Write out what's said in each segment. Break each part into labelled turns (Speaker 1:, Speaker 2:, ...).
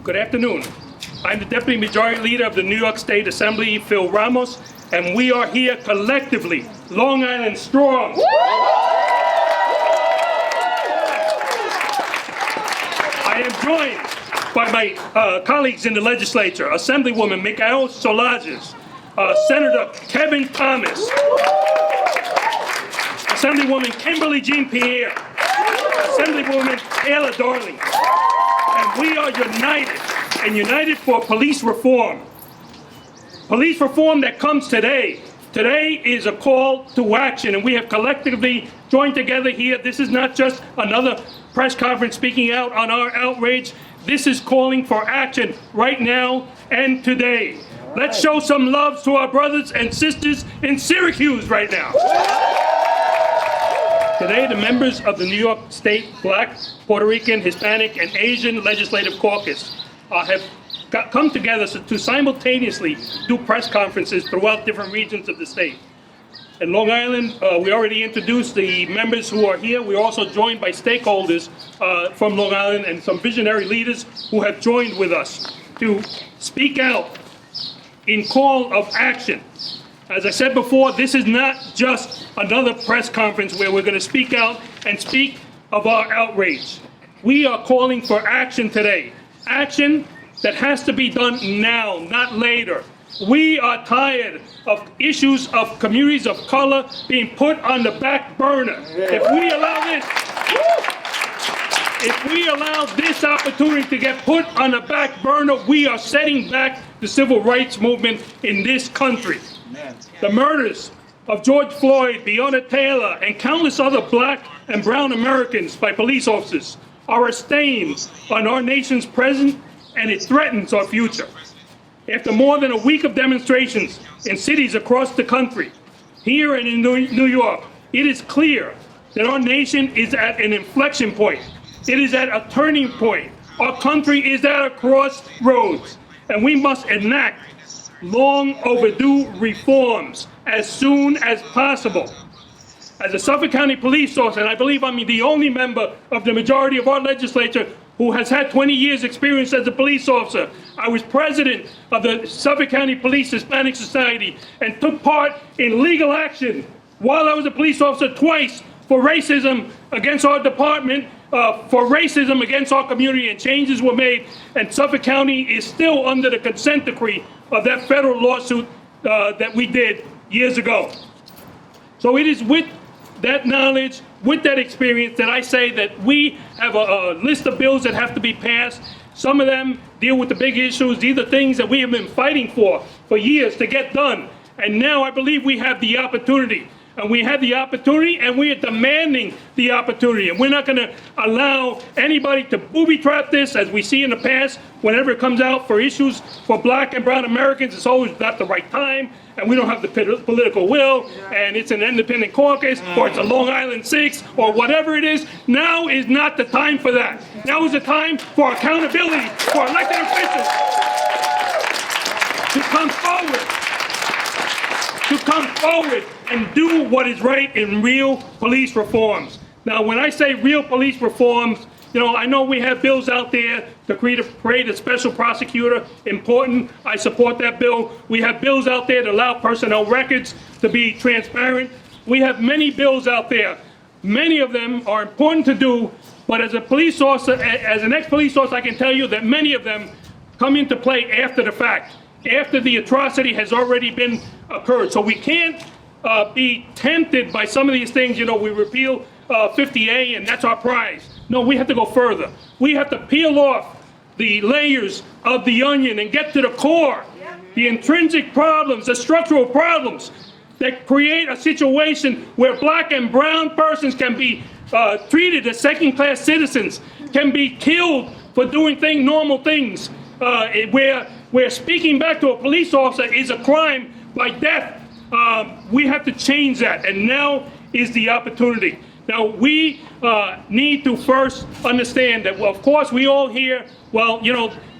Speaker 1: Good afternoon. I'm the Deputy Majority Leader of the New York State Assembly, Phil Ramos, and we are here collectively, Long Island strong. I am joined by my colleagues in the legislature, Assemblywoman Mikaela Salaj, Senator Kevin Thomas, Assemblywoman Kimberly Jean-Pierre, Assemblywoman Mikaela Darling, and we are united for police reform. Police reform that comes today. Today is a call to action, and we have collectively joined together here. This is not just another press conference speaking out on our outrage. This is calling for action right now and today. Let's show some love to our brothers and sisters in Syracuse right now. Today, the members of the New York State Black, Puerto Rican, Hispanic, and Asian Legislative Caucus have come together to simultaneously do press conferences throughout different regions of the state. In Long Island, we already introduced the members who are here. We're also joined by stakeholders from Long Island and some visionary leaders who have joined with us to speak out in call of action. As I said before, this is not just another press conference where we're going to speak out and speak of our outrage. We are calling for action today. Action that has to be done now, not later. We are tired of issues of communities of color being put on the back burner. If we allow this opportunity to get put on the back burner, we are setting back the civil rights movement in this country. The murders of George Floyd, Breonna Taylor, and countless other black and brown Americans by police officers are a stain on our nation's present, and it threatens our future. After more than a week of demonstrations in cities across the country, here and in New York, it is clear that our nation is at an inflection point. It is at a turning point. Our country is at a crossroads, and we must enact long overdue reforms as soon as possible. As a Suffolk County police officer, and I believe I'm the only member of the majority of our legislature who has had 20 years experience as a police officer. I was president of the Suffolk County Police Hispanic Society and took part in legal action while I was a police officer twice for racism against our department, for racism against our community, and changes were made, and Suffolk County is still under the consent decree of that federal lawsuit that we did years ago. So it is with that knowledge, with that experience, that I say that we have a list of bills that have to be passed. Some of them deal with the big issues. These are things that we have been fighting for years to get done. And now I believe we have the opportunity. And we have the opportunity, and we are demanding the opportunity. And we're not going to allow anybody to booby-trap this, as we see in the past. Whenever it comes out for issues for black and brown Americans, it's always not the right time, and we don't have the political will, and it's an independent caucus, or it's a Long Island 6, or whatever it is. Now is not the time for that. Now is the time for accountability for elected officials to come forward and do what is right in real police reforms. Now, when I say real police reforms, I know we have bills out there to create a special prosecutor. Important. I support that bill. We have bills out there to allow personnel records to be transparent. We have many bills out there. Many of them are important to do, but as a police officer, as an ex-police officer, I can tell you that many of them come into play after the fact, after the atrocity has already been occurred. So we can't be tempted by some of these things. We repeal 50A and that's our prize. No, we have to go further. We have to peel off the layers of the onion and get to the core, the intrinsic problems, the structural problems that create a situation where black and brown persons can be treated as second-class citizens, can be killed for doing normal things, where speaking back to a police officer is a crime by death. We have to change that, and now is the opportunity. Now, we need to first understand that, well, of course, we all hear, well,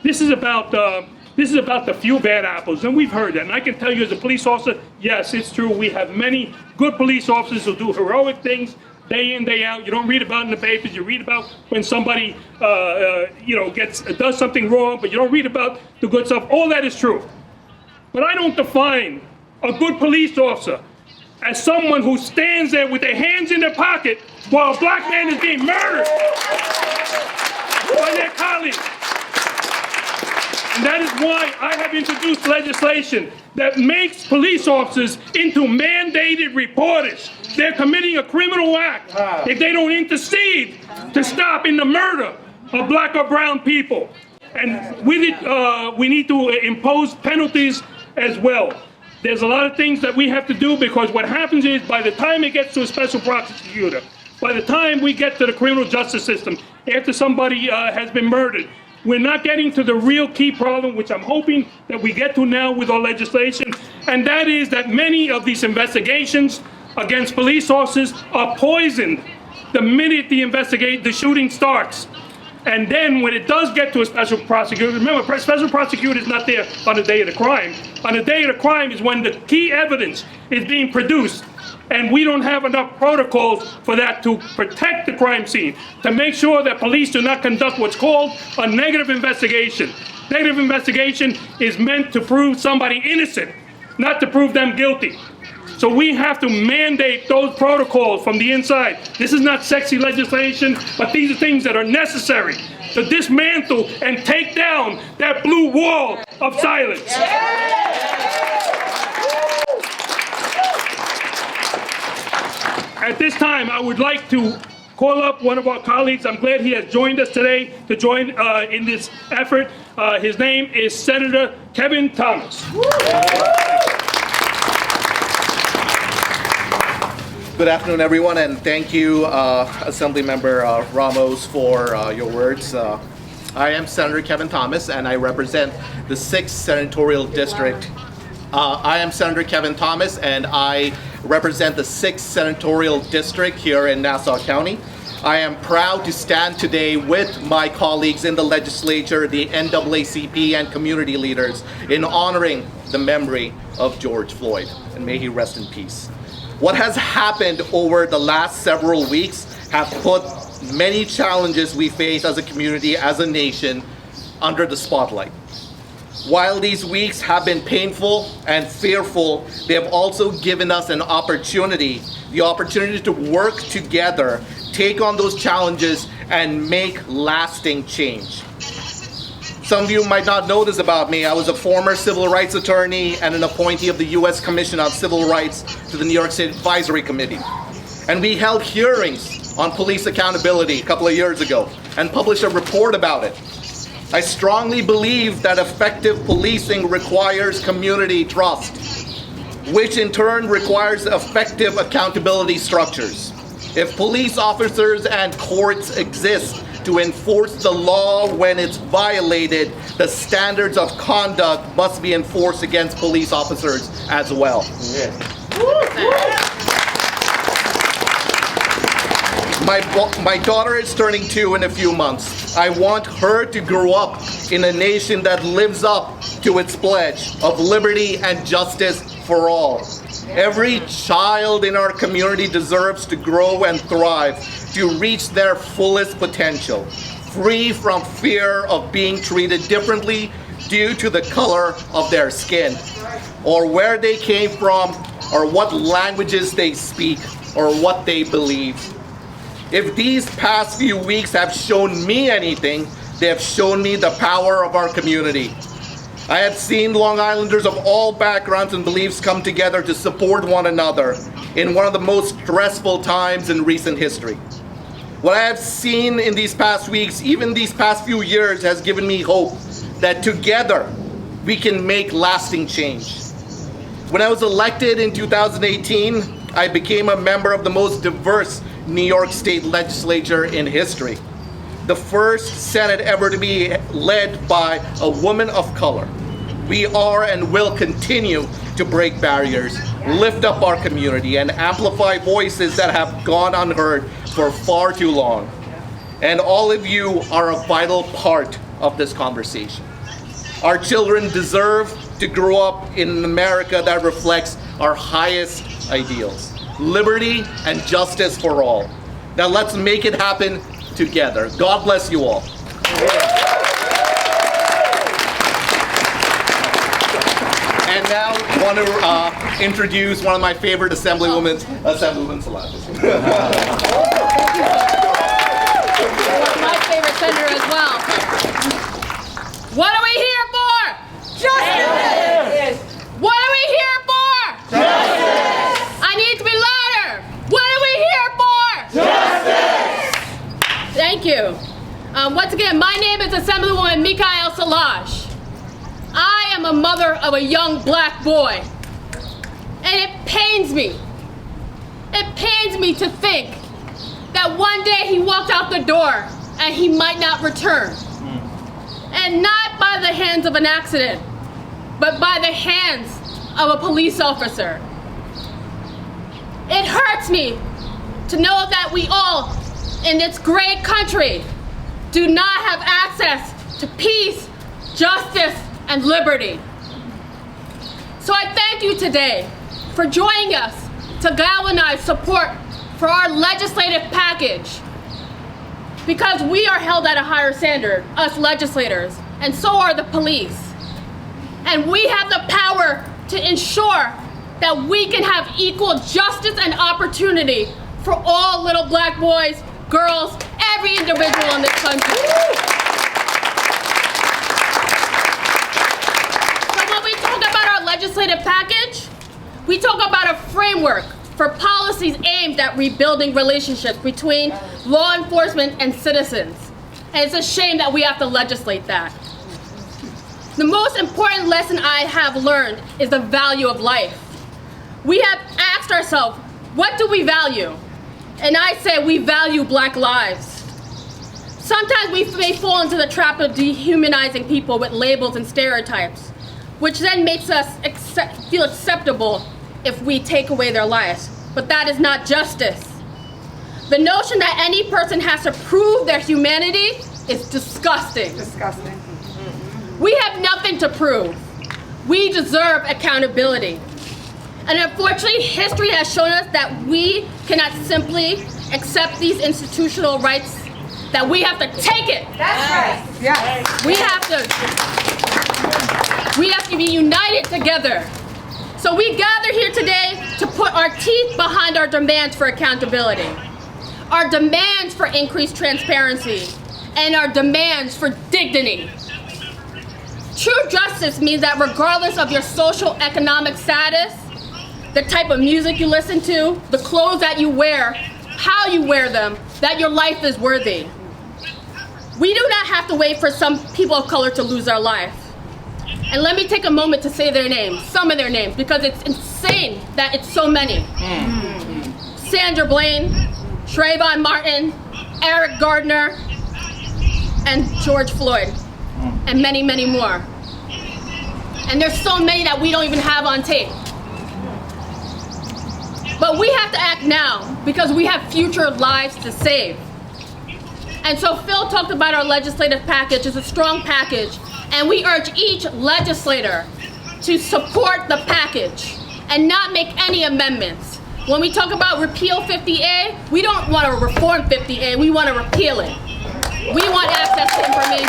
Speaker 1: this is about the few bad apples, and we've heard that. And I can tell you as a police officer, yes, it's true. We have many good police officers who do heroic things. day in, day out. You don't read about it in the papers. You read about when somebody, does something wrong, but you don't read about the good stuff. All that is true. But I don't define a good police officer as someone who stands there with their hands in their pocket while a black man is being murdered by their colleagues. And that is why I have introduced legislation that makes police officers into mandated reporters. They're committing a criminal act if they don't intercede to stop in the murder of black or brown people. And with it, we need to impose penalties as well. There's a lot of things that we have to do, because what happens is by the time it gets to a special prosecutor, by the time we get to the criminal justice system, after somebody has been murdered, we're not getting to the real key problem, which I'm hoping that we get to now with our legislation, and that is that many of these investigations against police officers are poisoned the minute the shooting starts. And then when it does get to a special prosecutor, remember, special prosecutor is not there on the day of the crime. On the day of the crime is when the key evidence is being produced. And we don't have enough protocols for that to protect the crime scene, to make sure that police do not conduct what's called a negative investigation. Negative investigation is meant to prove somebody innocent, not to prove them guilty. So we have to mandate those protocols from the inside. This is not sexy legislation, but these are things that are necessary to dismantle and take down that blue wall of silence. At this time, I would like to call up one of our colleagues. I'm glad he has joined us today to join in this effort. His name is Senator Kevin Thomas.
Speaker 2: Good afternoon, everyone, and thank you, Assemblymember Ramos, for your words. I am Senator Kevin Thomas, and I represent the 6th Senatorial District. I am Senator Kevin Thomas, and I represent the 6th Senatorial District here in Nassau County. I am proud to stand today with my colleagues in the legislature, the NAACP, and community leaders in honoring the memory of George Floyd, and may he rest in peace. What has happened over the last several weeks have put many challenges we face as a community, as a nation, under the spotlight. While these weeks have been painful and fearful, they have also given us an opportunity, the opportunity to work together, take on those challenges, and make lasting change. Some of you might not know this about me. I was a former civil rights attorney and an appointee of the U.S. Commission on Civil Rights to the New York State Advisory Committee. And we held hearings on police accountability a couple of years ago and published a report about it. I strongly believe that effective policing requires community trust, which in turn requires effective accountability structures. If police officers and courts exist to enforce the law when it's violated, the standards of conduct must be enforced against police officers as well. Yeah. My daughter is turning 2 in a few months. I want her to grow up in a nation that lives up to its pledge of liberty and justice for all. Every child in our community deserves to grow and thrive, to reach their fullest potential, free from fear of being treated differently due to the color of their skin, or where they came from, or what languages they speak, or what they believe. If these past few weeks have shown me anything, they have shown me the power of our community. I have seen Long Islanders of all backgrounds and beliefs come together to support one another in one of the most stressful times in recent history. What I have seen in these past weeks, even these past few years, has given me hope that together we can make lasting change. When I was elected in 2018, I became a member of the most diverse New York State legislature in history. The first Senate ever to be led by a woman of color. We are and will continue to break barriers, lift up our community, and amplify voices that have gone unheard for far too long. And all of you are a vital part of this conversation. Our children deserve to grow up in an America that reflects our highest ideals. liberty, and justice for all. Now let's make it happen together. God bless you all. And now I want to introduce one of my favorite Assemblywomen, Assemblywoman Salaj.
Speaker 3: My favorite senator as well. What are we here for? Justice! What are we here for? Justice! I need to be louder. What are we here for? Justice! Thank you. Once again, my name is Assemblywoman Mikaela Salaj. I am a mother of a young black boy. And it pains me. It pains me to think that one day he walked out the door and he might not return. And not by the hands of an accident, but by the hands of a police officer. It hurts me to know that we all in this great country do not have access to peace, justice, and liberty. So I thank you today for joining us to galvanize support for our legislative package, because we are held at a higher standard, us legislators, and so are the police. And we have the power to ensure that we can have equal justice and opportunity for all little black boys, girls, every individual in this country. Legislative package, we talk about a framework for policies aimed at rebuilding relationships between law enforcement and citizens. And it's a shame that we have to legislate that. The most important lesson I have learned is the value of life. We have asked ourselves, what do we value? And I say we value black lives. Sometimes we may fall into the trap of dehumanizing people with labels and stereotypes, which then makes us feel acceptable if we take away their lives. But that is not justice. The notion that any person has to prove their humanity is disgusting.
Speaker 4: Disgusting.
Speaker 3: We have nothing to prove. We deserve accountability. And unfortunately, history has shown us that we cannot simply accept these institutional rights, that we have to take it.
Speaker 4: That's right. Yes.
Speaker 3: We have to be united together. So we gather here today to put our teeth behind our demands for accountability, our demands for increased transparency, and our demands for dignity. True justice means that regardless of your social economic status, the type of music you listen to, the clothes that you wear, how you wear them, that your life is worthy. We do not have to wait for some people of color to lose their life. And let me take a moment to say their names, some of their names, because it's insane that it's so many. Sandra Blaine, Trayvon Martin, Eric Gardner, and George Floyd, and many, many more. And there's so many that we don't even have on tape. But we have to act now because we have future lives to save. And so Phil talked about our legislative package. It's a strong package. And we urge each legislator to support the package and not make any amendments. When we talk about repeal 50A, we don't want to reform 50A, we want to repeal it. We want access to information.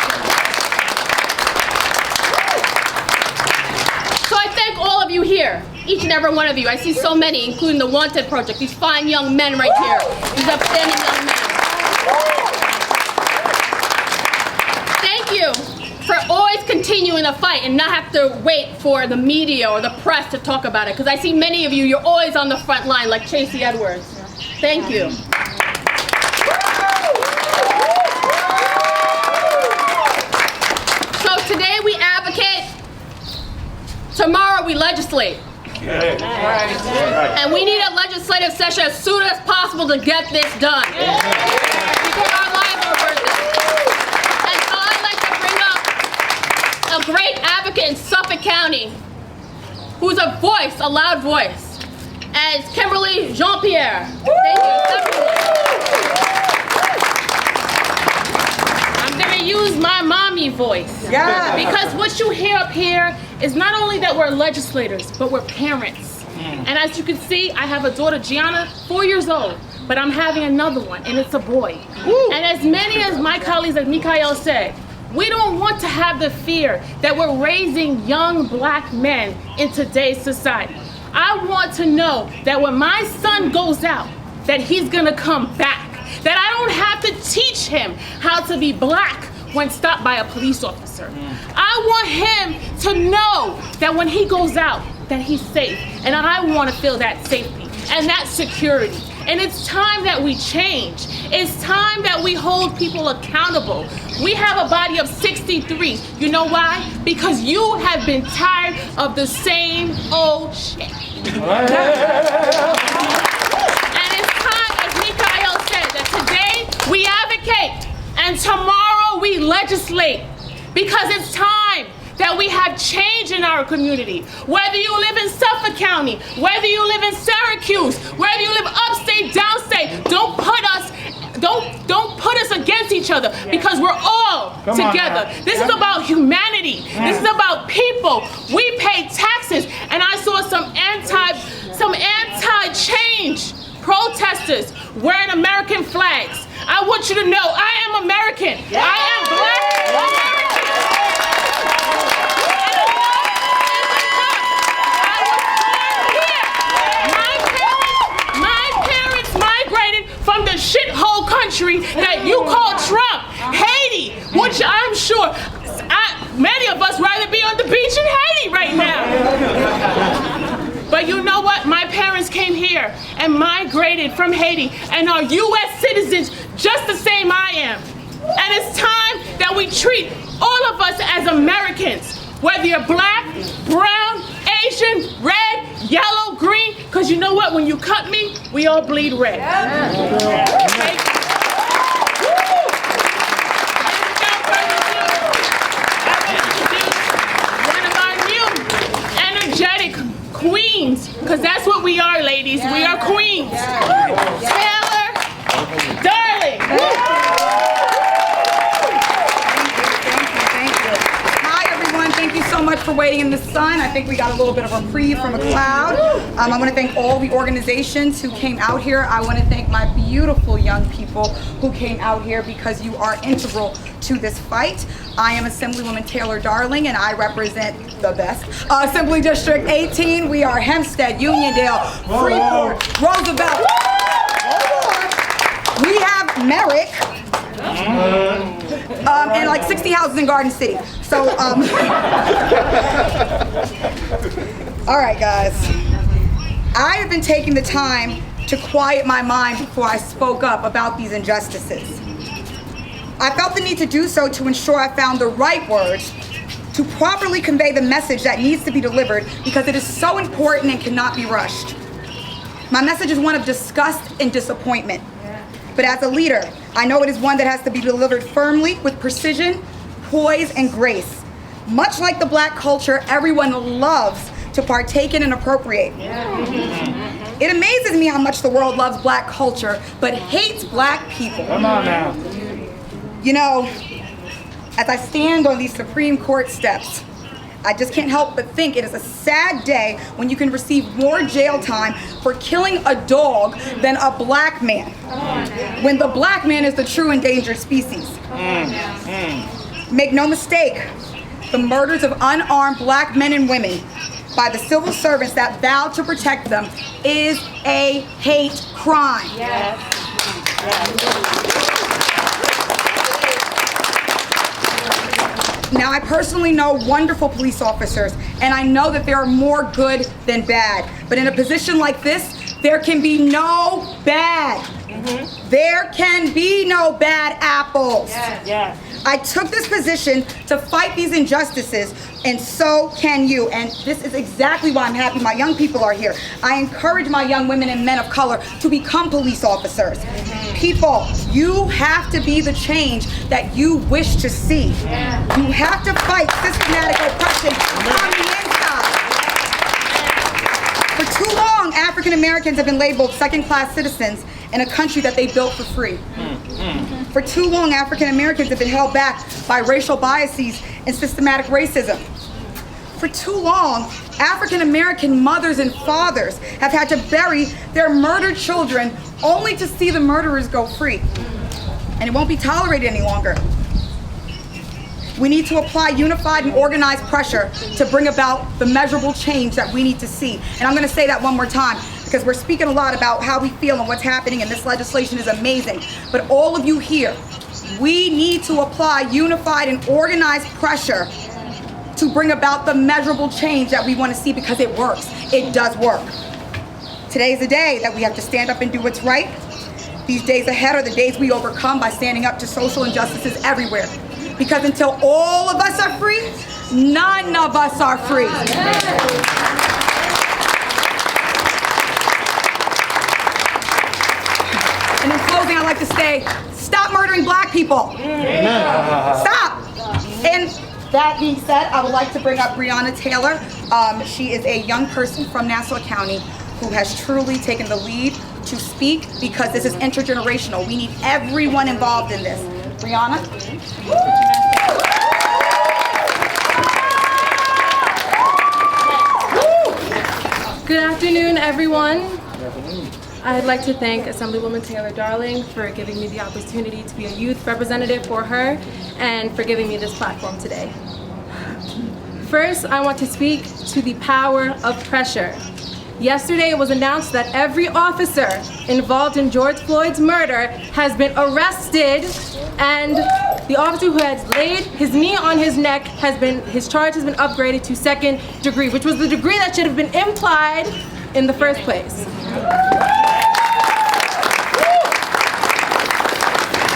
Speaker 3: So I thank all of you here, each and every one of you. I see so many, including the Wanted Project, these fine young men right here, these upstanding young men. Thank you for always continuing the fight and not have to wait for the media or the press to talk about it. Because I see many of you, you're always on the front line, like Chasey Edwards. Thank you. So today we advocate, tomorrow we legislate. And we need a legislative session as soon as possible to get this done. Because our lives are worth it. And so I'd like to bring up a great advocate in Suffolk County who's a voice, a loud voice, as Kimberly Jean-Pierre. Thank you. I'm gonna use my mommy voice.
Speaker 4: Yeah.
Speaker 3: Because what you hear up here is not only that we're legislators, but we're parents.
Speaker 4: And as you can see, I have a daughter, Gianna, 4 years old, but I'm having another one, and it's a boy. And as many as my colleagues, like Mikaela said, we don't want to have the fear that we're raising young black men in today's society. I want to know that when my son goes out, that he's gonna come back. That I don't have to teach him how to be black when stopped by a police officer. I want him to know that when he goes out, that he's safe. And I want to feel that safety and that security. And it's time that we change. It's time that we hold people accountable. We have a body of 63. You know why? Because you have been tired of the same old shit. And it's time, as Mikaela said, that today we advocate and tomorrow we legislate. Because it's time that we have change in our community. Whether you live in Suffolk County, whether you live in Syracuse, whether you live upstate, downstate, don't put us against each other, because we're all together. This is about humanity. This is about people. We pay taxes, and I saw some anti-change protesters wearing American flags. I want you to know I am American. I am black American. From the shithole country that you call Trump, Haiti, which I'm sure many of us rather be on the beach in Haiti right now. But you know what? My parents came here and migrated from Haiti and are U.S. citizens just the same I am. And it's time that we treat all of us as Americans, whether you're black, brown, Asian, red, yellow, green, because you know what? When you cut me, we all bleed red. Okay? One of our new energetic queens, because that's what we are, ladies. We are queens. Taylor, darling.
Speaker 5: Thank you so much for waiting in the sun. I think we got a little bit of a reprieve from a cloud. I want to thank all the organizations who came out here. I want to thank my beautiful young people who came out here, because you are integral to this fight. I am Assemblywoman Taylor Darling, and I represent the best. Assembly District 18. We are Hempstead, Uniondale, Freeport, Roosevelt. We have Merrick. And like 60 houses in Garden City. So, all right, guys. I have been taking the time to quiet my mind before I spoke up about these injustices. I felt the need to do so to ensure I found the right words to properly convey the message that needs to be delivered, because it is so important and cannot be rushed. My message is one of disgust and disappointment. But as a leader, I know it is one that has to be delivered firmly, with precision, poise, and grace. Much like the black culture, everyone loves to partake in and appropriate. It amazes me how much the world loves black culture, but hates black people.
Speaker 6: Come on now.
Speaker 5: You know, as I stand on these Supreme Court steps, I just can't help but think it is a sad day when you can receive more jail time for killing a dog than a black man, when the black man is the true endangered species. Make no mistake, the murders of unarmed black men and women by the civil servants that vowed to protect them is a hate crime. Yes. Now, I personally know wonderful police officers, and I know that there are more good than bad. But in a position like this, there can be no bad. There can be no bad apples.
Speaker 6: Yes.
Speaker 5: I took this position to fight these injustices, and so can you. And this is exactly why I'm happy my young people are here. I encourage my young women and men of color to become police officers. People, you have to be the change that you wish to see. You have to fight systematic oppression from the inside. For too long, African Americans have been labeled second-class citizens in a country that they built for free. For too long, African Americans have been held back by racial biases and systematic racism. for too long, African American mothers and fathers have had to bury their murdered children only to see the murderers go free. And it won't be tolerated any longer. We need to apply unified and organized pressure to bring about the measurable change that we need to see. And I'm going to say that one more time, because we're speaking a lot about how we feel and what's happening, and this legislation is amazing. But all of you here, we need to apply unified and organized pressure to bring about the measurable change that we want to see, because it works. It does work. Today's the day that we have to stand up and do what's right. These days ahead are the days we overcome by standing up to social injustices everywhere. Because until all of us are free, none of us are free. And in closing, I'd like to say, stop murdering Black people. Stop. And that being said, I would like to bring up Breonna Taylor. She is a young person from Nassau County who has truly taken the lead to speak, because this is intergenerational. We need everyone involved in this. Breonna?
Speaker 6: Good afternoon, everyone. I'd like to thank Assemblywoman Taylor Darling for giving me the opportunity to be a youth representative for her and for giving me this platform today. First, I want to speak to the power of pressure. Yesterday, it was announced that every officer involved in George Floyd's murder has been arrested, and the officer who has laid his knee on his neck his charge has been upgraded to second degree, which was the degree that should have been implied in the first place.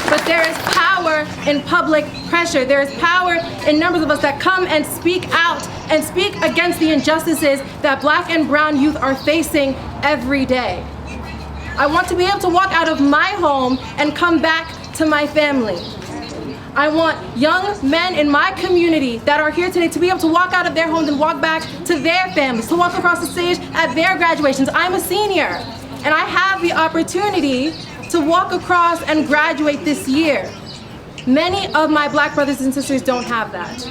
Speaker 6: But there is power in public pressure. There is power in numbers of us that come and speak out and speak against the injustices that Black and brown youth are facing every day. I want to be able to walk out of my home and come back to my family. I want young men in my community that are here today to be able to walk out of their homes and walk back to their families, to walk across the stage at their graduations. I'm a senior, and I have the opportunity to walk across and graduate this year. Many of my Black brothers and sisters don't have that.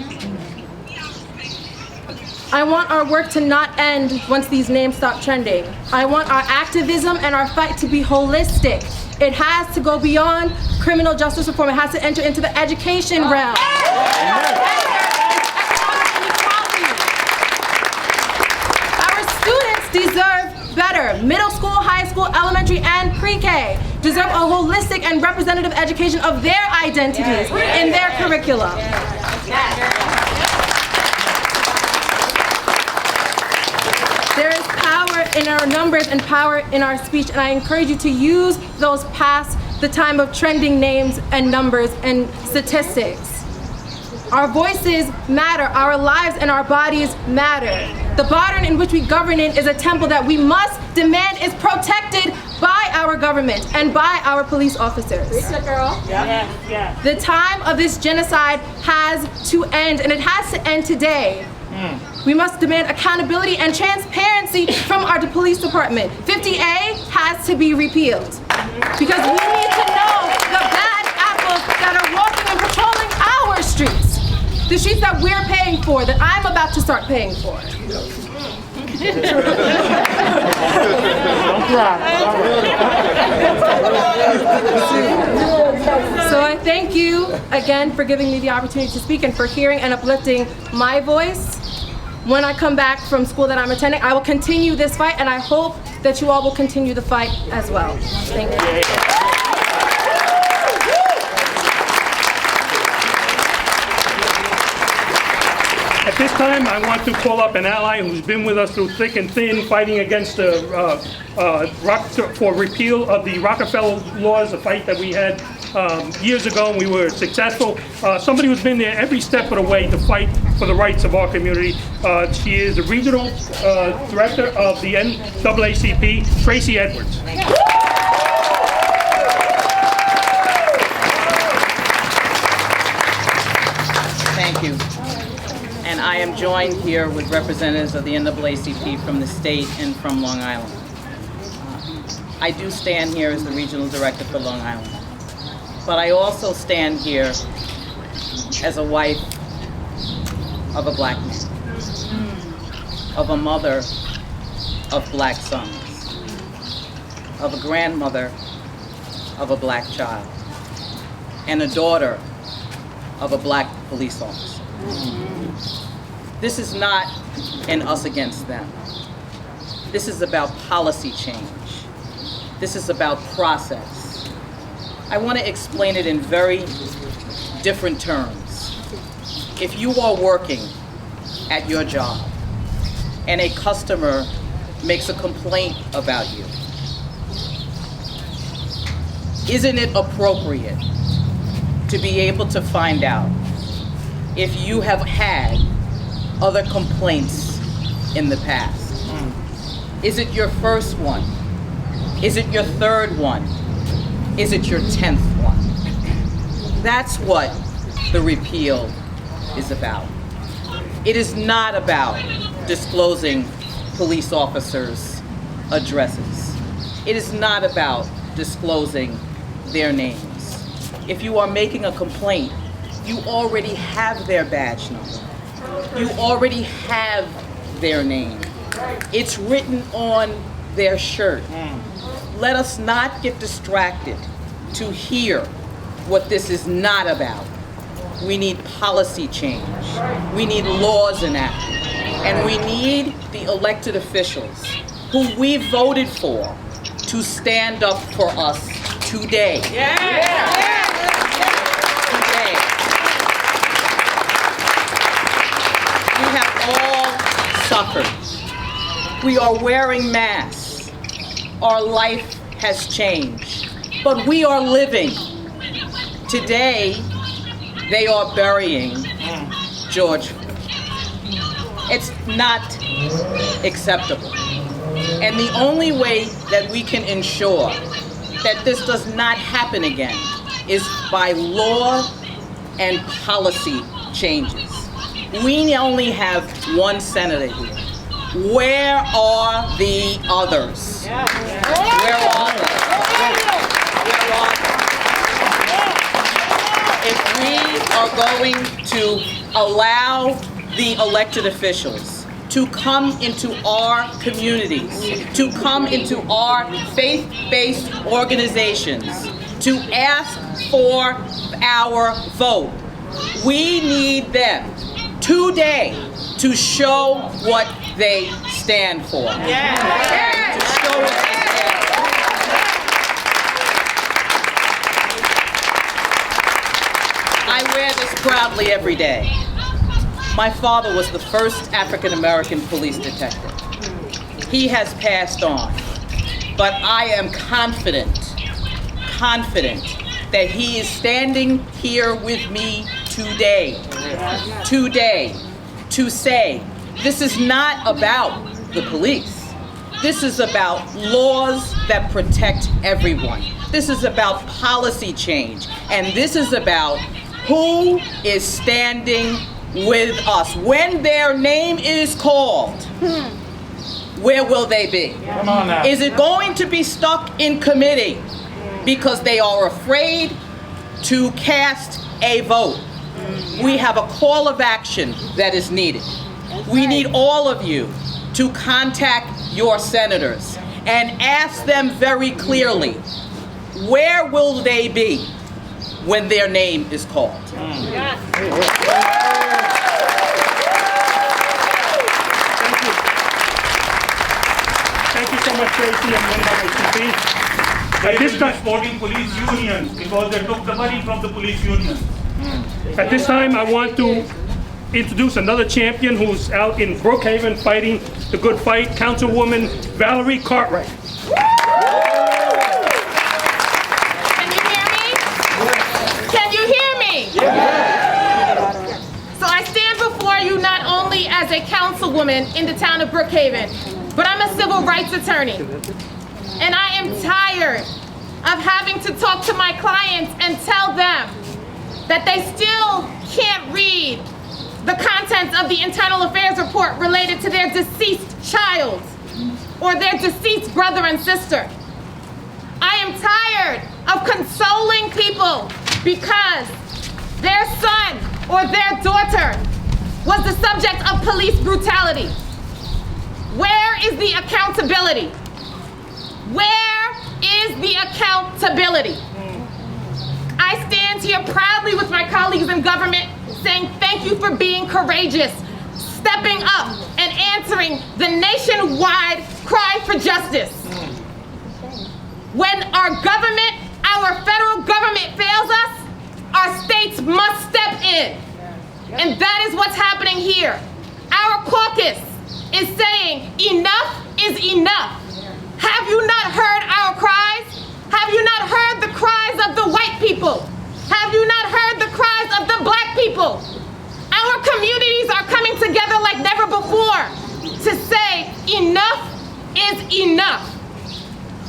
Speaker 6: I want our work to not end once these names stop trending. I want our activism and our fight to be holistic. It has to go beyond criminal justice reform. It has to enter into the education realm. Our students deserve better. Middle school, high school, elementary, and pre-K deserve a holistic and representative education of their identities in their curriculum. There is power in our numbers and power in our speech, and I encourage you to use those past the time of trending names and numbers and statistics. Our voices matter, our lives and our bodies matter. The pattern in which we govern in is a temple that we must demand is protected by our government and by our police officers. The time of this genocide has to end, and it has to end today. We must demand accountability and transparency from our police department. 50A has to be repealed, because we need to know the bad apples that are walking and patrolling our streets. The streets that we're paying for, that I'm about to start paying for. So I thank you again for giving me the opportunity to speak and for hearing and uplifting my voice. When I come back from school that I'm attending, I will continue this fight, and I hope that you all will continue the fight as well. Thank you.
Speaker 1: At this time, I want to call up an ally who's been with us through thick and thin, fighting against the for repeal of the Rockefeller laws, a fight that we had years ago, and we were successful. Somebody who's been there every step of the way to fight for the rights of our community. She is the regional director of the NAACP, Tracy Edwards.
Speaker 7: Thank you. And I am joined here with representatives of the NAACP from the state and from Long Island. I do stand here as the regional director for Long Island, but I also stand here as a wife of a Black man. of a mother of Black sons, of a grandmother of a Black child, and a daughter of a Black police officer. This is not an us against them. This is about policy change. This is about process. I want to explain it in very different terms. If you are working at your job and a customer makes a complaint about you, isn't it appropriate to be able to find out if you have had other complaints in the past? Is it your first one? Is it your third one? Is it your 10th one? That's what the repeal is about. It is not about disclosing police officers' addresses. It is not about disclosing their names. If you are making a complaint, you already have their badge number. You already have their name. It's written on their shirt. Let us not get distracted to hear what this is not about. We need policy change. We need laws enacted. And we need the elected officials who we voted for to stand up for us today. Today. We have all suffered. We are wearing masks. Our life has changed, but we are living. Today, they are burying George. It's not acceptable. And the only way that we can ensure that this does not happen again is by law and policy changes. We only have one senator here. Where are the others? Where are they? Where are they? If we are going to allow the elected officials to come into our communities, to come into our faith-based organizations, to ask for our vote, we need them today to show what they stand for. To show what they stand for. I wear this proudly every day. My father was the first African American police detective. He has passed on, but I am confident that he is standing here with me today to say, this is not about the police. This is about laws that protect everyone. This is about policy change. And this is about who is standing with us. When their name is called, where will they be? Come on now. Is it going to be stuck in committee because they are afraid to cast a vote? We have a call of action that is needed. We need all of you to contact your senators and ask them very clearly, where will they be when their name is called?
Speaker 1: Thank you so much, Tracy and NAACP. At this time,
Speaker 8: supporting police unions because they took the money from the police unions.
Speaker 1: At this time, I want to introduce another champion who's out in Brookhaven fighting the good fight, Councilwoman Valerie Cartwright.
Speaker 3: Can you hear me? Can you hear me? So I stand before you not only as a councilwoman in the town of Brookhaven, but I'm a civil rights attorney. And I am tired of having to talk to my clients and tell them that they still can't read the contents of the internal affairs report related to their deceased child or their deceased brother and sister. I am tired of consoling people because their son or their daughter was the subject of police brutality.
Speaker 4: Where is the accountability? Where is the accountability? I stand here proudly with my colleagues in government saying thank you for being courageous, stepping up and answering the nationwide cry for justice. When our government, our federal government fails us, our states must step in. And that is what's happening here. Our caucus is saying enough is enough. Have you not heard our cries? Have you not heard the cries of the white people? Have you not heard the cries of the black people? Our communities are coming together like never before to say enough is enough.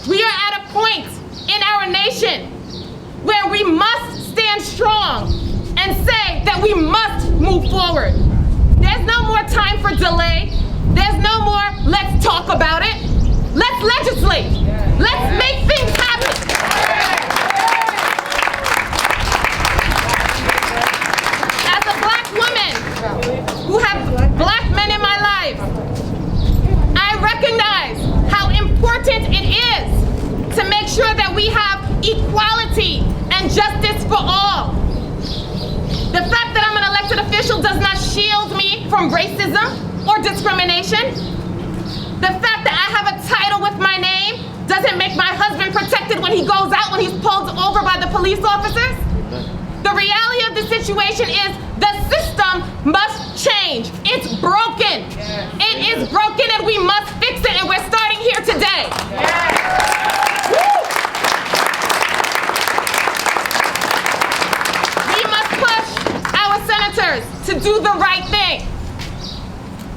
Speaker 4: We are at a point in our nation where we must stand strong and say that we must move forward. There's no more time for delay. There's no more let's talk about it. Let's legislate. Let's make things happen. As a black woman who have black men in my life, I recognize how important it is to make sure that we have equality and justice for all. The fact that I'm an elected official does not shield me from racism or discrimination. The fact that I have a title with my name doesn't make my husband protected when he goes out, when he's pulled over by the police officers. The reality of the situation is the system must change. It's broken. It is broken and we must fix it, and we're starting here today. We must push our senators to do the right thing.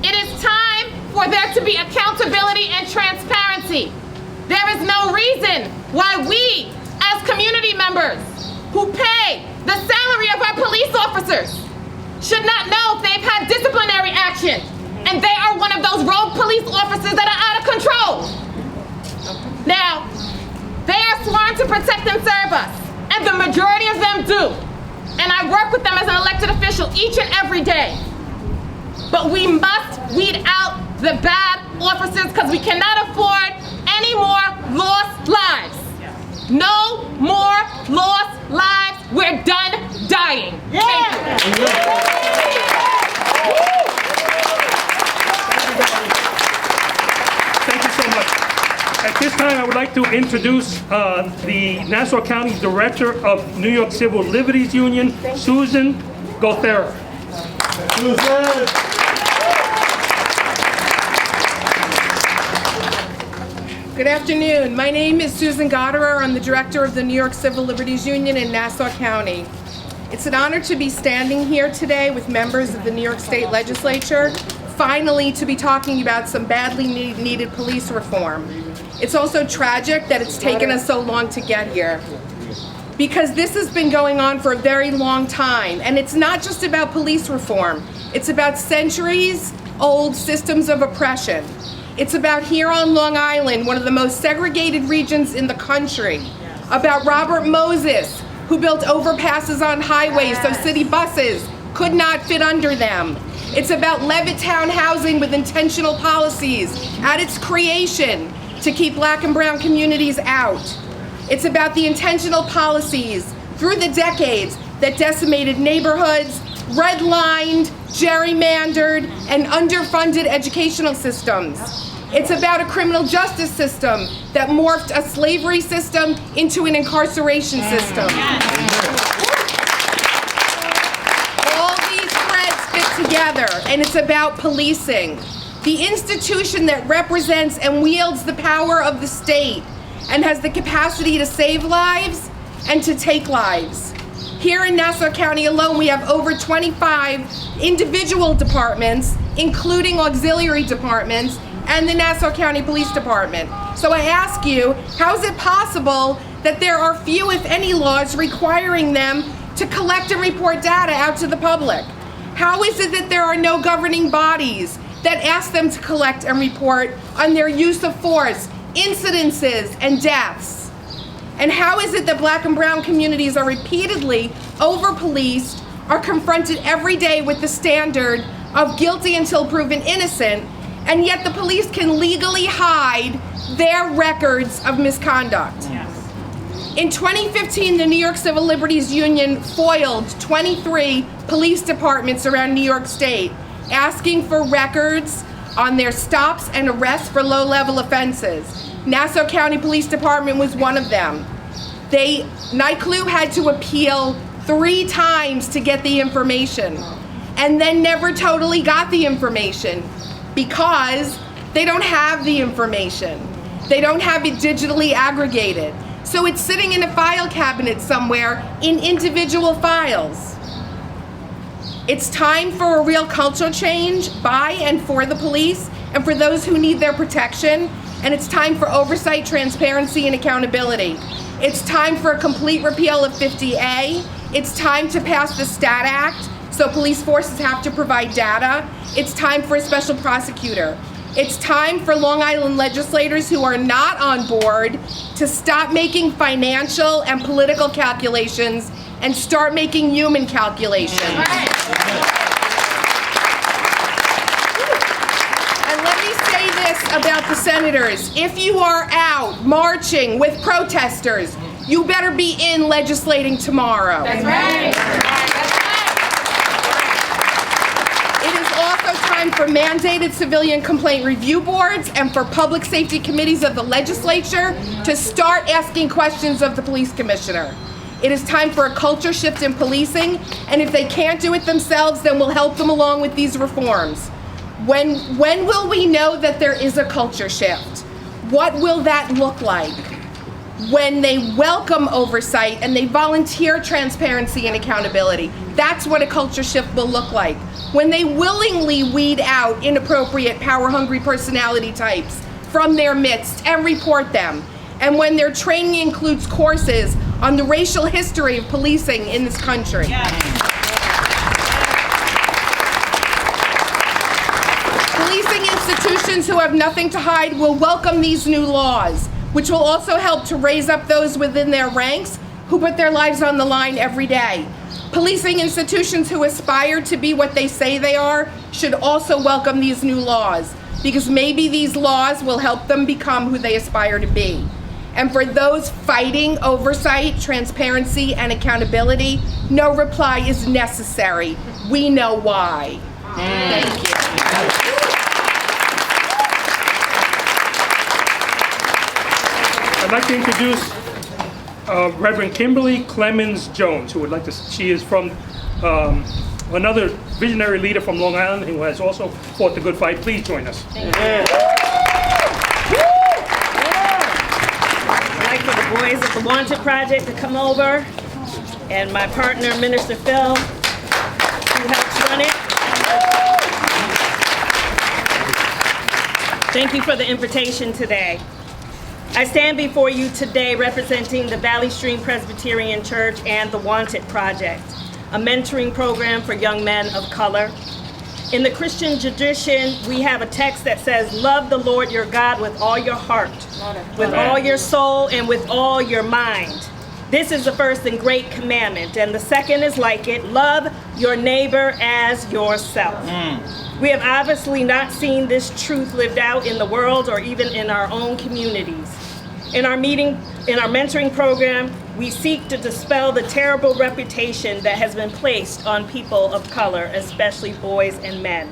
Speaker 4: It is time for there to be accountability and transparency. There is no reason why we, as community members who pay the salary of our police officers, should not know if they've had disciplinary action, and they are one of those rogue police officers that are out of control. Now, they are sworn to protect and serve us, and the majority of them do. And I work with them as an elected official each and every day. But we must weed out the bad officers because we cannot afford any more lost lives. No more lost lives. We're done dying. Thank you.
Speaker 1: Thank you so much. At this time, I would like to introduce the Nassau County Director of New York Civil Liberties Union, Susan Godera.
Speaker 9: Good afternoon. My name is Susan Godera. I'm the director of the New York Civil Liberties Union in Nassau County. It's an honor to be standing here today with members of the New York State Legislature, finally to be talking about some badly needed police reform. It's also tragic that it's taken us so long to get here, because this has been going on for a very long time, and it's not just about police reform. It's about centuries-old systems of oppression. It's about here on Long Island, one of the most segregated regions in the country, about Robert Moses, who built overpasses on highways so city buses could not fit under them. It's about Levittown housing with intentional policies at its creation to keep black and brown communities out. It's about the intentional policies through the decades that decimated neighborhoods, redlined, gerrymandered, and underfunded educational systems. It's about a criminal justice system that morphed a slavery system into an incarceration system. All these threads fit together, and it's about policing, the institution that represents and wields the power of the state and has the capacity to save lives and to take lives. Here in Nassau County alone, we have over 25 individual departments, including auxiliary departments, and the Nassau County Police Department. So I ask you, how is it possible that there are few, if any, laws requiring them to collect and report data out to the public? How is it that there are no governing bodies that ask them to collect and report on their use of force, incidences, and deaths? And how is it that black and brown communities are repeatedly over-policed, are confronted every day with the standard of guilty until proven innocent, And yet the police can legally hide their records of misconduct. In 2015, the New York Civil Liberties Union foiled 23 police departments around New York State, asking for records on their stops and arrests for low-level offenses. Nassau County Police Department was one of them. NYCLU had to appeal 3 times to get the information, and then never totally got the information because they don't have the information. They don't have it digitally aggregated. So it's sitting in a file cabinet somewhere in individual files. It's time for a real cultural change by and for the police and for those who need their protection. And it's time for oversight, transparency, and accountability. It's time for a complete repeal of 50A. It's time to pass the STAT Act, so police forces have to provide data. It's time for a special prosecutor. It's time for Long Island legislators who are not on board to stop making financial and political calculations and start making human calculations. And let me say this about the senators. If you are out marching with protesters, you better be in legislating tomorrow.
Speaker 3: That's right.
Speaker 9: It is also time for mandated civilian complaint review boards and for public safety committees of the legislature to start asking questions of the police commissioner. It is time for a culture shift in policing, and if they can't do it themselves, then we'll help them along with these reforms. When will we know that there is a culture shift? What will that look like? When they welcome oversight and they volunteer transparency and accountability. That's what a culture shift will look like. When they willingly weed out inappropriate, power-hungry personality types from their midst and report them. And when their training includes courses on the racial history of policing in this country. Policing institutions who have nothing to hide will welcome these new laws, which will also help to raise up those within their ranks who put their lives on the line every day. Policing institutions who aspire to be what they say they are should also welcome these new laws, because maybe these laws will help them become who they aspire to be. And for those fighting oversight, transparency, and accountability, no reply is necessary. We know why. Thank you.
Speaker 1: I'd like to introduce Reverend Kimberly Clemens Jones, who would like to. She is from another visionary leader from Long Island who has also fought the good fight. Please join us.
Speaker 10: I'd like for the boys at the Wanted Project to come over, and my partner, Minister Phil, who helps run it. Thank you for the invitation today. I stand before you today representing the Valley Stream Presbyterian Church and the Wanted Project, a mentoring program for young men of color. In the Christian tradition, we have a text that says, love the Lord your God with all your heart, with all your soul, and with all your mind. This is the first and great commandment, and the second is like it, love your neighbor as yourself. We have obviously not seen this truth lived out in the world or even in our own communities. In our mentoring program, we seek to dispel the terrible reputation that has been placed on people of color, especially boys and men.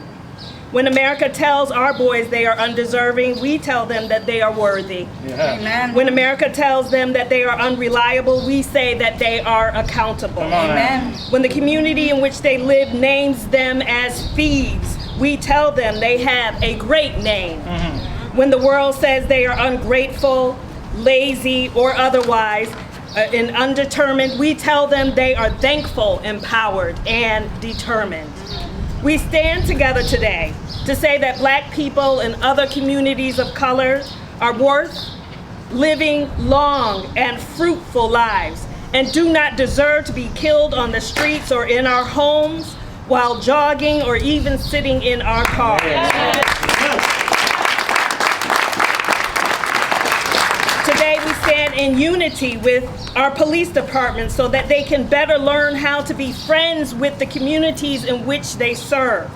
Speaker 10: When America tells our boys they are undeserving, we tell them that they are worthy. Amen. When America tells them that they are unreliable, we say that they are accountable. Amen. When the community in which they live names them as thieves, we tell them they have a great name. When the world says they are ungrateful, lazy, or otherwise, and undetermined, we tell them they are thankful, empowered, and determined. We stand together today to say that Black people and other communities of color are worth living long and fruitful lives and do not deserve to be killed on the streets or in our homes while jogging or even sitting in our cars. Today we stand in unity with our police departments so that they can better learn how to be friends with the communities in which they serve.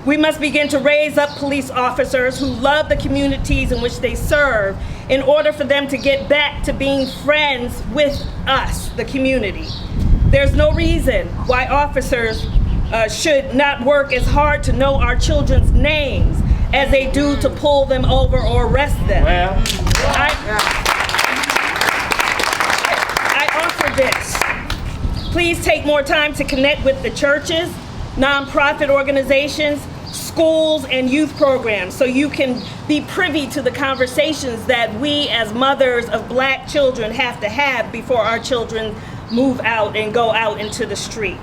Speaker 10: We must begin to raise up police officers who love the communities in which they serve in order for them to get back to being friends with us, the community. There's no reason why officers should not work as hard to know our children's names as they do to pull them over or arrest them. I offer this. Please take more time to connect with the churches, nonprofit organizations, schools, and youth programs so you can be privy to the conversations that we as mothers of Black children have to have before our children move out and go out into the street.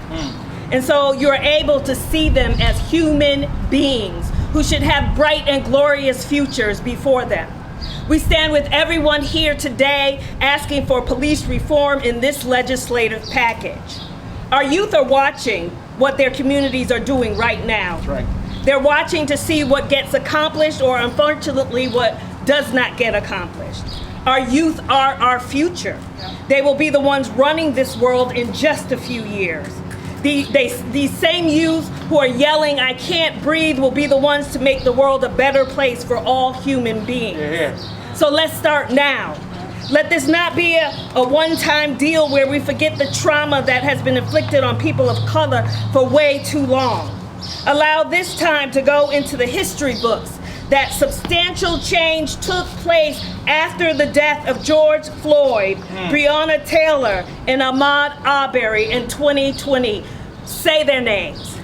Speaker 10: And so you're able to see them as human beings who should have bright and glorious futures before them. We stand with everyone here today asking for police reform in this legislative package. Our youth are watching what their communities are doing right now. That's right. They're watching to see what gets accomplished or unfortunately what does not get accomplished. Our youth are our future. They will be the ones running this world in just a few years. These same youth who are yelling, "I can't breathe," will be the ones to make the world a better place for all human beings. So let's start now. Let this not be a one-time deal where we forget the trauma that has been inflicted on people of color for way too long. Allow this time to go into the history books that substantial change took place after the death of George Floyd, Breonna Taylor, and Ahmaud Arbery in 2020. Say their names.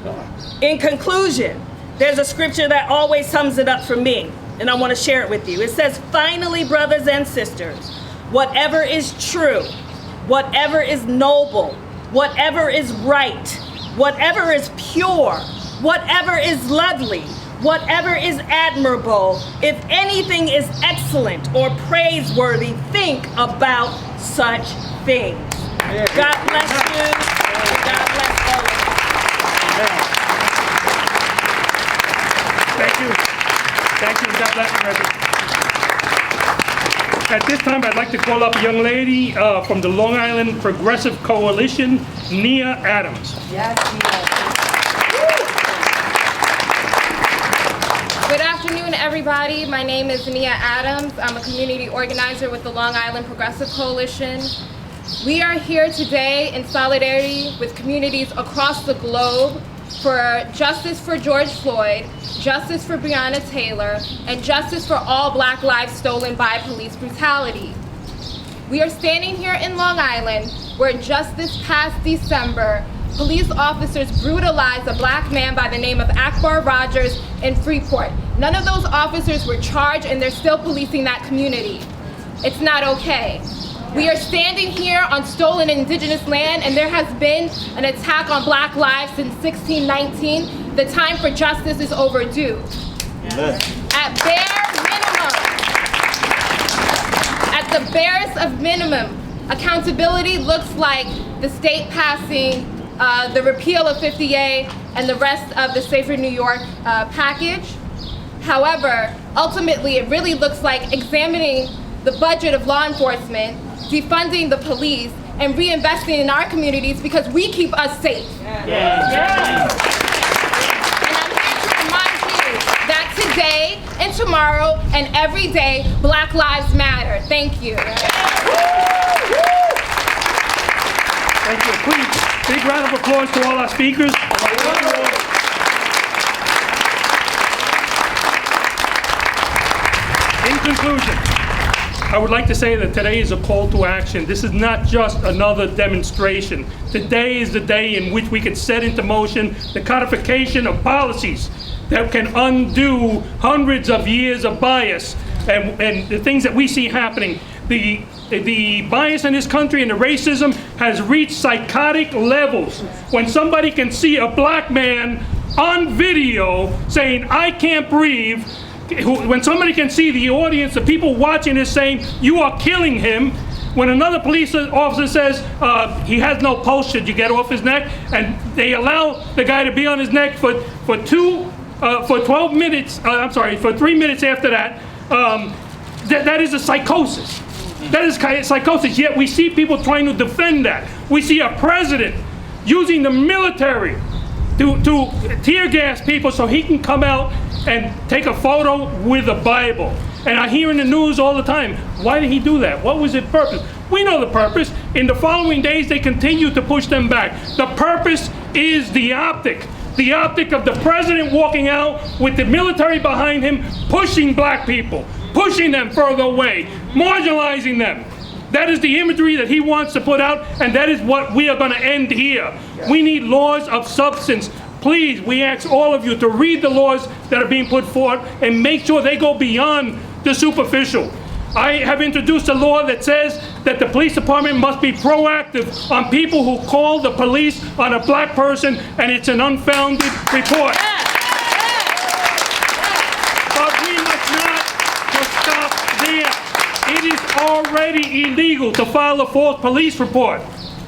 Speaker 10: In conclusion, there's a scripture that always sums it up for me, and I want to share it with you. It says, "Finally, brothers and sisters, whatever is true, whatever is noble, whatever is right, whatever is pure, whatever is lovely, whatever is admirable, if anything is excellent or praiseworthy, think about such things." God bless you. And God bless all of you.
Speaker 1: Thank you. Thank you. God bless you, Reverend. At this time, I'd like to call up a young lady from the Long Island Progressive Coalition, Nia Adams.
Speaker 6: Yes, Good afternoon, everybody. My name is Nia Adams. I'm a community organizer with the Long Island Progressive Coalition. We are here today in solidarity with communities across the globe for justice for George Floyd, justice for Breonna Taylor, and justice for all Black lives stolen by police brutality. We are standing here in Long Island where just this past December, police officers brutalized a Black man by the name of Akbar Rogers in Freeport. None of those officers were charged and they're still policing that community. It's not okay. We are standing here on stolen indigenous land and there has been an attack on Black lives since 1619. The time for justice is overdue. At the barest of minimum, accountability looks like the state passing the repeal of 50A and the rest of the Safer New York package. However, ultimately it really looks like examining the budget of law enforcement, defunding the police, and reinvesting in our communities because we keep us safe. And I'm here to remind you that today and tomorrow and every day, Black lives matter. Thank you.
Speaker 1: Thank you. Please, big round of applause to all our speakers. In conclusion, I would like to say that today is a call to action. This is not just another demonstration. Today is the day in which we can set into motion the codification of policies that can undo hundreds of years of bias and the things that we see happening. The bias in this country and the racism has reached psychotic levels. When somebody can see a Black man on video saying, "I can't breathe," when somebody can see the audience, the people watching is saying, "You are killing him," when another police officer says, "He has no pulse, should you get off his neck?" and they allow the guy to be on his neck for 12 minutes, for 3 minutes after that, that is a psychosis. That is kind of psychosis, yet we see people trying to defend that. We see a president using the military to tear gas people so he can come out and take a photo with a Bible. And I hear in the news all the time, why did he do that? What was his purpose? We know the purpose. In the following days, they continue to push them back. The purpose is the optic. The optic of the president walking out with the military behind him, pushing black people, pushing them further away, marginalizing them. That is the imagery that he wants to put out, and that is what we are going to end here. We need laws of substance. Please, we ask all of you to read the laws that are being put forward and make sure they go beyond the superficial. I have introduced a law that says that the police department must be proactive on people who call the police on a black person and it's an unfounded report. But we must not just stop there. It is already illegal to file a false police report.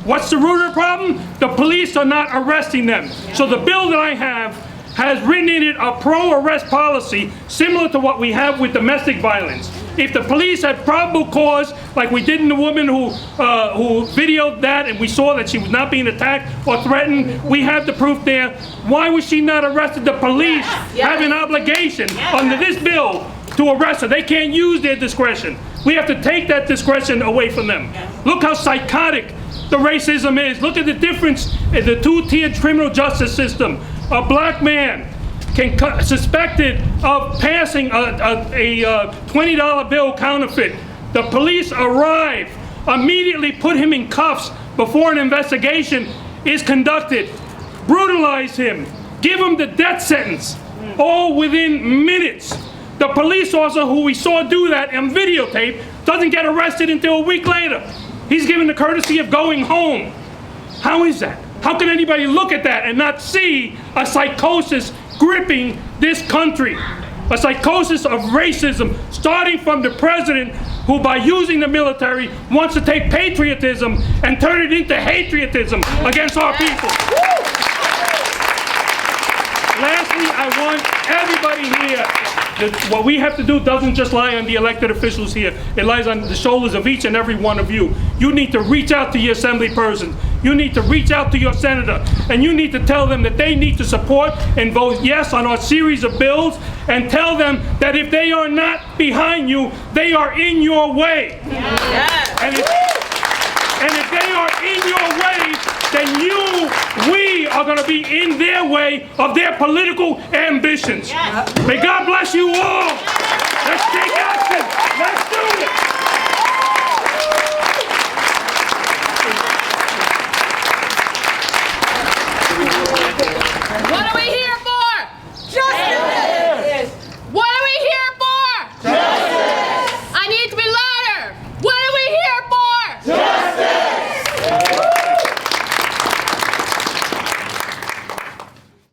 Speaker 1: What's the root of the problem? The police are not arresting them. So the bill that I have has written in it a pro-arrest policy similar to what we have with domestic violence. If the police had probable cause, like we did in the woman who videoed that and we saw that she was not being attacked or threatened, we have the proof there. Why was she not arrested? The police have an obligation under this bill to arrest her. They can't use their discretion. We have to take that discretion away from them. Look how psychotic the racism is. Look at the difference in the two-tiered criminal justice system. A black man suspected of passing a $20 bill counterfeit. The police arrive, immediately put him in cuffs before an investigation is conducted, brutalize him, give him the death sentence, all within minutes. The police officer who we saw do that on videotape doesn't get arrested until a week later. He's given the courtesy of going home. How is that? How can anybody look at that and not see a psychosis gripping this country? A psychosis of racism, starting from the president who, by using the military, wants to take patriotism and turn it into patriotism against our people. Lastly, I want everybody here, what we have to do doesn't just lie on the elected officials here. It lies on the shoulders of each and every one of you. You need to reach out to your assembly persons. You need to reach out to your senator. And you need to tell them that they need to support and vote yes on our series of bills, and tell them that if they are not behind you, they are in your way. And if they are in your way, then we are going to be in their way of their political ambitions. May God bless you all. Let's take action. Let's do it.